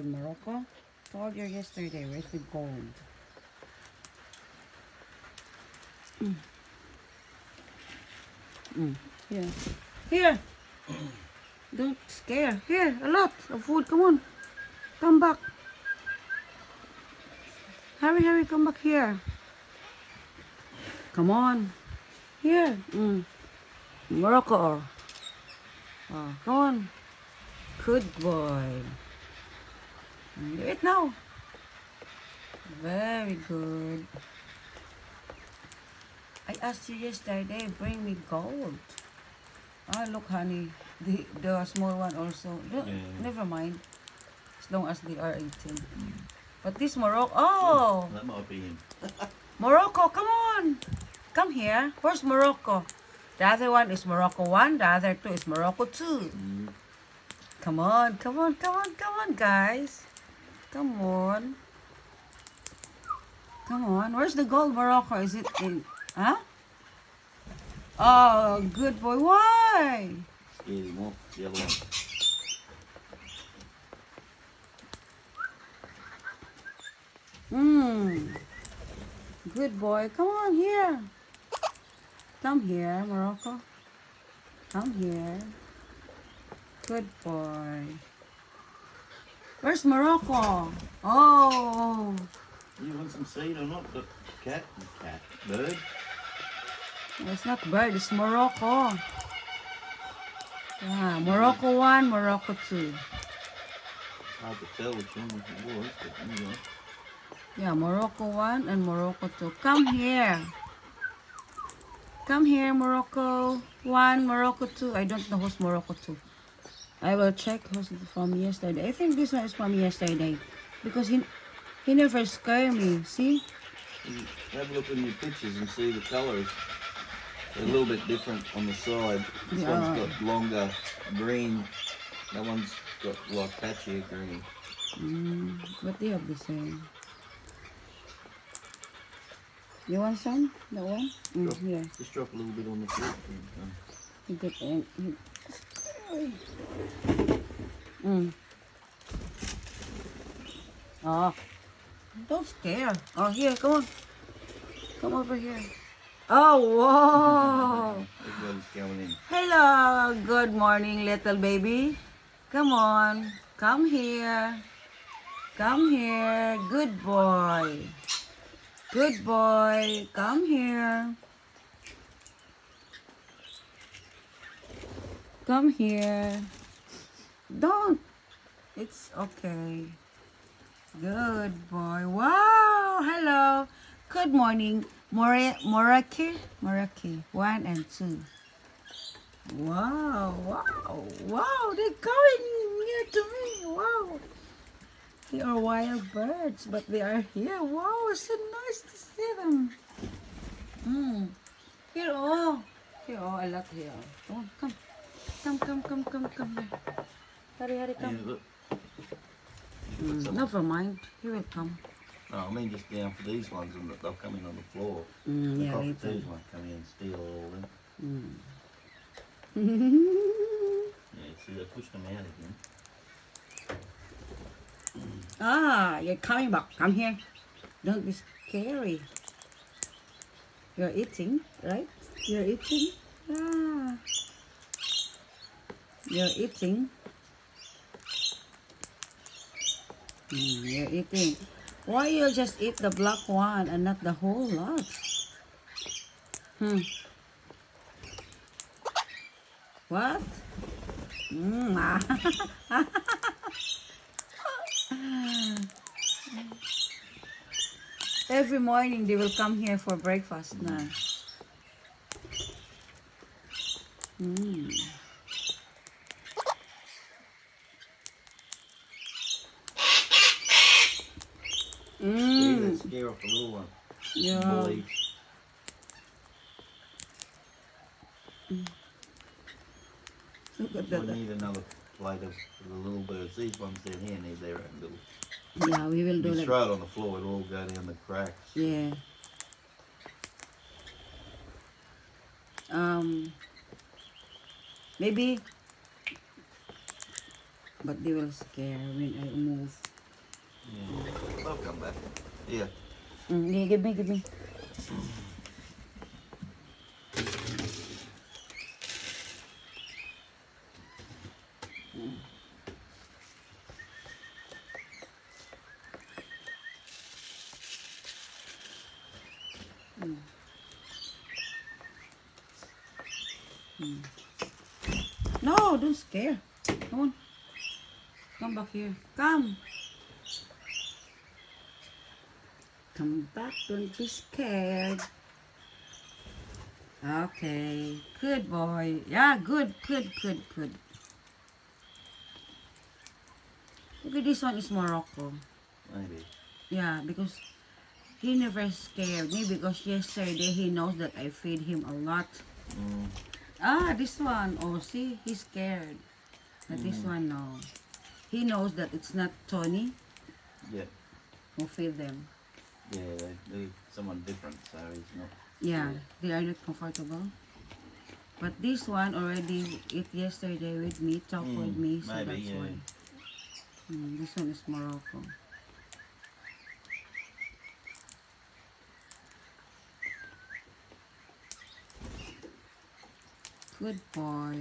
Morocco. Told you yesterday, where's the gold? Here. Here. Don't scare. Here, a lot of food. Come on. Come back. Hurry, hurry, come back here. Come on. Here. Morocco. Oh, come on. Good boy. You eat now. Very good. I asked you yesterday, bring me gold. Ah, look, honey. The small one also. Never mind. As long as they are eating. But this Morocco. Oh! That might be him. Morocco, come on. Come here. Where's Morocco? The other one is Morocco 1. The other 2 is Morocco 2. Come on, come on, come on, come on, guys. Come on. Come on. Where's the gold Morocco? Is it in... Huh? Oh, good boy. Why? Scared him off. The other one. Good boy. Come on here. Come here, Morocco. Come here. Good boy. Where's Morocco? Oh. You want some seed or not? The cat? Bird? It's not bird, it's Morocco. Yeah, Morocco 1, Morocco 2. Hard to tell which one it was, but anyway. Yeah, Morocco 1 and Morocco 2. Come here. Come here, Morocco 1, Morocco 2. I don't know who's Morocco 2. I will check who's from yesterday. I think this one is from yesterday. Because he never scared me. See? Have a look in your pictures and see the colours. They're a little bit different on the side. This one's got longer green. That one's got like patchier green. But they have the same. You want some? That one? Here. Just drop a little bit on the floor. Oh, don't scare. Oh, here, come on. Come over here. Oh, wow. Everybody's going in. Hello, good morning, little baby. Come on, come here. Come here, good boy. Good boy, come here. Come here. Don't. It's okay. Good boy. Wow. Hello. Good morning. Moraki. 1 and 2. Wow. Wow. Wow. They're coming near to me. Wow. They are wild birds, but they are here. Wow. It's so nice to see them. Here, oh. Here, oh. A lot here. Come on, come. Come here. Hurry, come. Yeah, look. Never mind. He will come. No, I mean just down for these ones and they'll come in on the floor. The Yeah, cockatoos won't come in and steal all of them. Yeah, see they pushed them out again. Ah, you're coming back. Come here. Don't be scary. You're eating, right? You're eating? Ah. You're eating. You're eating. Why you just eat the black one and not the whole lot? What? Every morning they will come here for breakfast now. Yeah, scare off the little one. Yeah. Bully. Look at We that. need another plate of the little birds. These ones down here need their own little. Yeah, we will do You that. throw it on the floor, it'll all go down the cracks. Yeah. Maybe, but they will scare when I move. Yeah. Yeah, give me, give me. No, don't scare. Come on. Come back here. Come. Come back. Don't be scared. Okay. Good boy. Yeah, good, good, good, good. Okay, this one is Morocco. Maybe. Yeah, because he never scared me because yesterday he knows that I feed him a lot. Mm. Ah, this one. Oh, see, he's scared. But this one, no. He knows that it's not Tony Yeah. who feed them. Yeah, they're someone different, so he's not. Yeah, they are not comfortable. But this one already ate yesterday with me, talk with me, so maybe, that's yeah. why. This one is Morocco. Good boy.